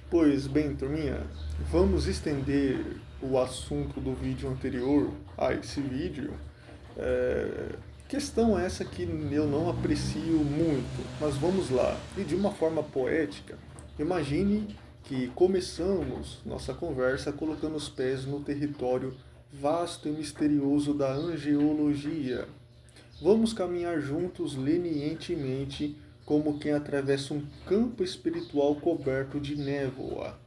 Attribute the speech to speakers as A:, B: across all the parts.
A: Pois bem, turminha, vamos estender o assunto do vídeo anterior a esse vídeo. É, Questão essa que eu não aprecio muito, mas vamos lá. E de uma forma poética, imagine que começamos nossa conversa colocando os pés no território vasto e misterioso da angeologia. Vamos caminhar juntos lenientemente, como quem atravessa um campo espiritual coberto de névoa,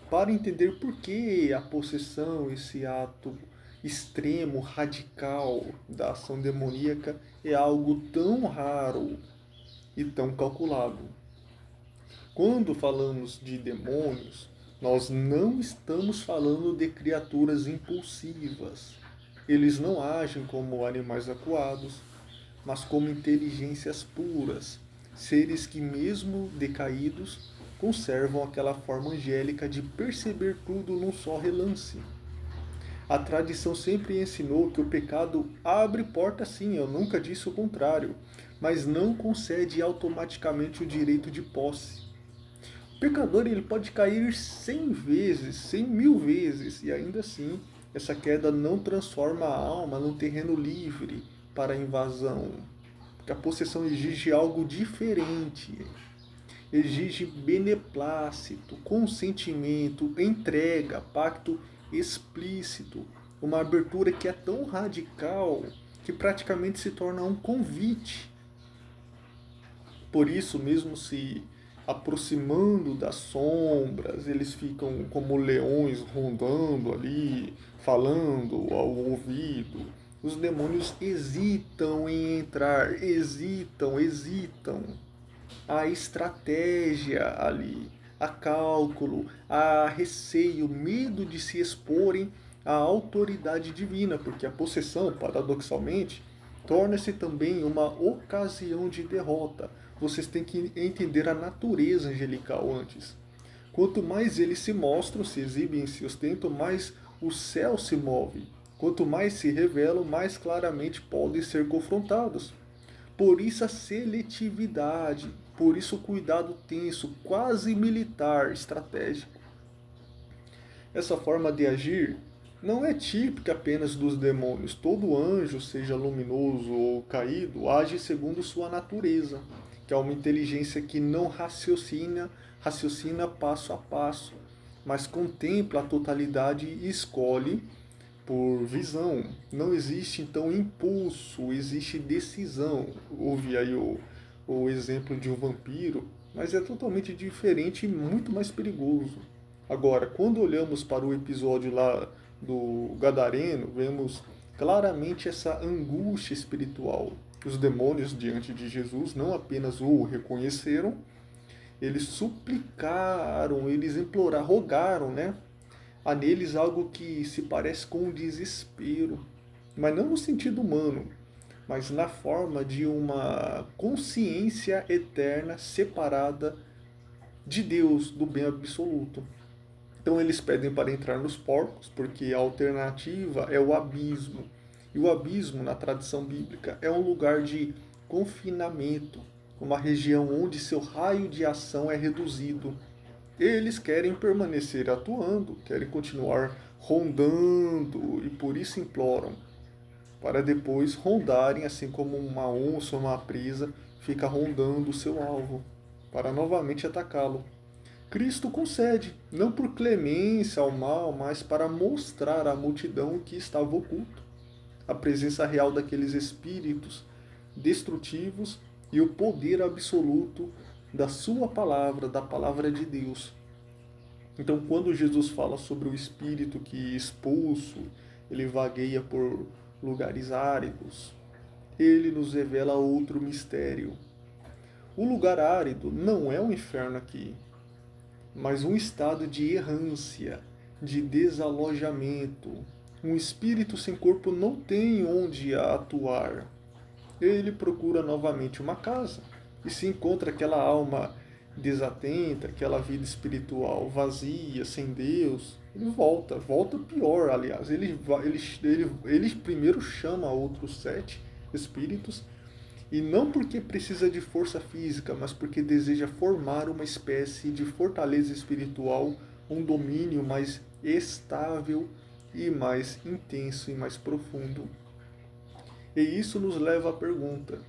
A: para entender por que a possessão, esse ato extremo, radical da ação demoníaca, é algo tão raro e tão calculado. Quando falamos de demônios, nós não estamos falando de criaturas impulsivas. Eles não agem como animais acuados, mas como inteligências puras, seres que, mesmo decaídos, conservam aquela forma angélica de perceber tudo num só relance. A tradição sempre ensinou que o pecado abre porta sim, eu nunca disse o contrário, mas não concede automaticamente o direito de posse. O pecador ele pode cair 100 vezes, 100.000 vezes, e ainda assim essa queda não transforma a alma num terreno livre para a invasão. Porque a possessão exige algo diferente. Exige beneplácito, consentimento, entrega, pacto explícito. Uma abertura que é tão radical que praticamente se torna um convite. Por isso, mesmo se aproximando das sombras, eles ficam como leões rondando ali, falando ao ouvido. Os demônios hesitam em entrar, hesitam. Há estratégia ali, há cálculo, há receio, medo de se exporem à autoridade divina, porque a possessão, paradoxalmente, torna-se também uma ocasião de derrota. Vocês têm que entender a natureza angelical antes. Quanto mais eles se mostram, se exibem, se ostentam, mais o céu se move. Quanto mais se revelam, mais claramente podem ser confrontados. Por isso a seletividade, por isso o cuidado tenso, quase militar, estratégico. Essa forma de agir não é típica apenas dos demônios. Todo anjo, seja luminoso ou caído, age segundo sua natureza, que é uma inteligência que não raciocina passo a passo, mas contempla a totalidade e escolhe por visão. Não existe então impulso, existe decisão. Houve aí o exemplo de um vampiro, mas é totalmente diferente e muito mais perigoso. Agora, quando olhamos para o episódio lá do Gadareno, vemos claramente essa angústia espiritual. Os demônios diante de Jesus não apenas o reconheceram, eles suplicaram, eles imploraram, rogaram, né? Há neles algo que se parece com um desespero, mas não no sentido humano, mas na forma de uma consciência eterna separada de Deus, do bem absoluto. Então eles pedem para entrar nos porcos, porque a alternativa é o abismo. E o abismo, na tradição bíblica, é um lugar de confinamento, uma região onde seu raio de ação é reduzido. Eles querem permanecer atuando, querem continuar rondando e por isso imploram, para depois rondarem assim como uma onça ou uma presa fica rondando o seu alvo, para novamente atacá-lo. Cristo concede, não por clemência ao mal, mas para mostrar à multidão o que estava oculto, a presença real daqueles espíritos destrutivos e o poder absoluto da sua palavra, da palavra de Deus. Então, quando Jesus fala sobre o espírito que expulso, ele vagueia por lugares áridos, ele nos revela outro mistério. O lugar árido não é um inferno aqui, mas um estado de errância, de desalojamento. Um espírito sem corpo não tem onde atuar. Ele procura novamente uma casa e se encontra aquela alma desatenta, aquela vida espiritual vazia, sem Deus. Ele volta pior, aliás. Ele primeiro chama outros 7 espíritos E não porque precisa de força física, mas porque deseja formar uma espécie de fortaleza espiritual, um domínio mais estável e mais intenso e mais profundo. E isso nos leva à pergunta: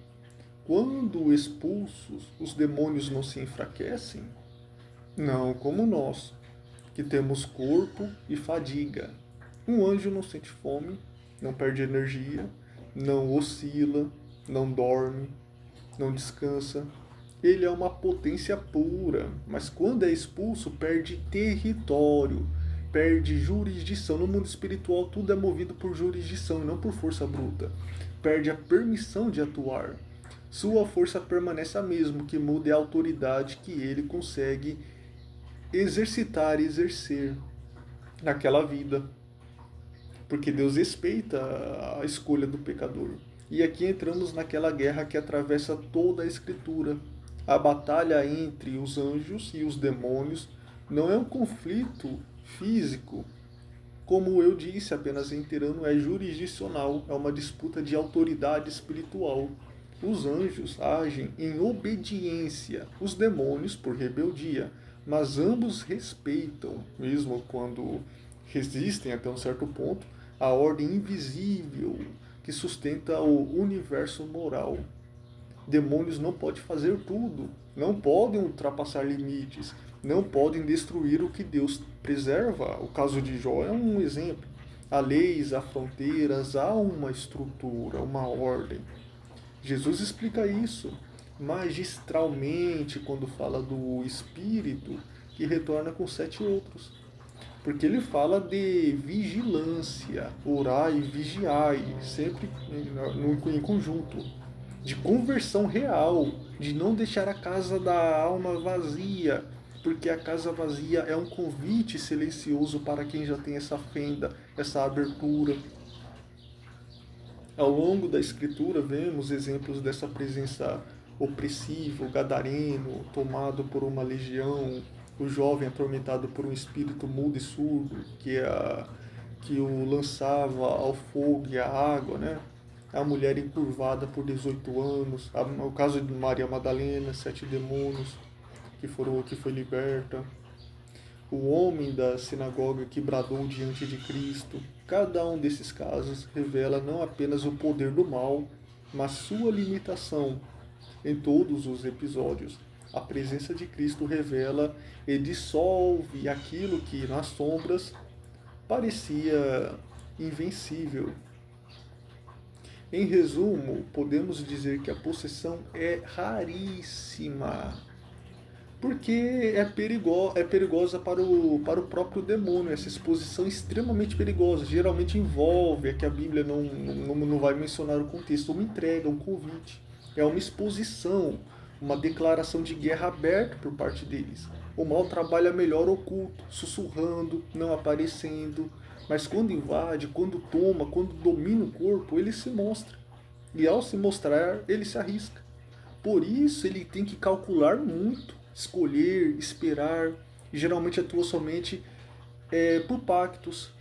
A: quando expulsos, os demônios não se enfraquecem? Não como nós, que temos corpo e fadiga. Um anjo não sente fome, não perde energia, não oscila, não dorme, não descansa. Ele é uma potência pura, mas quando é expulso, perde território, perde jurisdição. No mundo espiritual, tudo é movido por jurisdição e não por força bruta. Perde a permissão de atuar. Sua força permanece a mesma, o que muda é a autoridade que ele consegue exercitar e exercer naquela vida. Porque Deus respeita a escolha do pecador. E aqui entramos naquela guerra que atravessa toda a Escritura. A batalha entre os anjos e os demônios não é um conflito físico, como eu disse, apenas reiterando, é jurisdicional, é uma disputa de autoridade espiritual. Os anjos agem em obediência, os demônios por rebeldia, mas ambos respeitam, mesmo quando resistem até um certo ponto, a ordem invisível que sustenta o universo moral. Demônios não podem fazer tudo, não podem ultrapassar limites, não podem destruir o que Deus preserva. O caso de Jó é um exemplo. Há leis, há fronteiras, há uma estrutura, uma ordem. Jesus explica isso magistralmente quando fala do Espírito que retorna com 7 outros. Porque ele fala de vigilância, orai e vigiai, sempre em conjunto. De conversão real, de não deixar a casa da alma vazia, porque a casa vazia é um convite silencioso para quem já tem essa fenda, essa abertura. Ao longo da Escritura vemos exemplos dessa presença opressiva, o gadareno tomado por uma legião, o jovem atormentado por um espírito mudo e surdo que o lançava ao fogo e à água, né? A mulher encurvada por 18 anos, o caso de Maria Madalena, 7 demônios que foi liberta, o homem da sinagoga que bradou diante de Cristo. Cada um desses casos revela não apenas o poder do mal, mas sua limitação. Em todos os episódios, a presença de Cristo revela e dissolve aquilo que nas sombras parecia invencível. Em resumo, podemos dizer que a possessão é raríssima, porque é perigosa para o próprio demônio. Essa exposição é extremamente perigosa. Geralmente envolve, é que a Bíblia não vai mencionar o contexto, uma entrega, um convite. É uma exposição, uma declaração de guerra aberta por parte deles. O mal trabalha melhor oculto, sussurrando, não aparecendo. Mas quando invade, quando toma, quando domina o corpo, ele se mostra. E ao se mostrar, ele se arrisca. Por isso ele tem que calcular muito, escolher, esperar. E geralmente atua somente por pactos.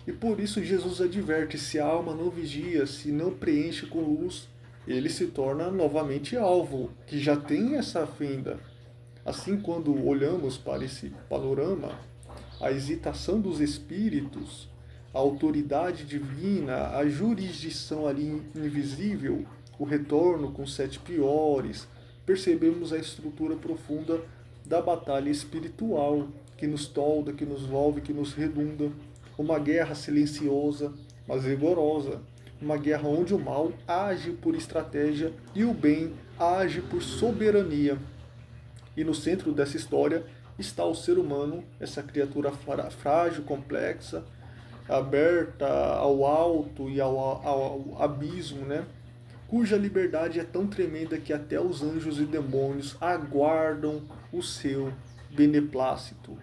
A: E por isso Jesus adverte: se a alma não vigia, se não preenche com luz, ele se torna novamente alvo, que já tem essa fenda. Assim, quando olhamos para esse panorama, a hesitação dos espíritos, a autoridade divina, a jurisdição ali invisível, o retorno com 7 piores, percebemos a estrutura profunda da batalha espiritual, que nos tolda, que nos volve, que nos redunda. Uma guerra silenciosa, mas rigorosa. Uma guerra onde o mal age por estratégia e o bem age por soberania. E no centro dessa história está o ser humano, essa criatura frágil, complexa, aberta ao alto e ao abismo, né? Cuja liberdade é tão tremenda que até os anjos e demônios aguardam o seu beneplácito.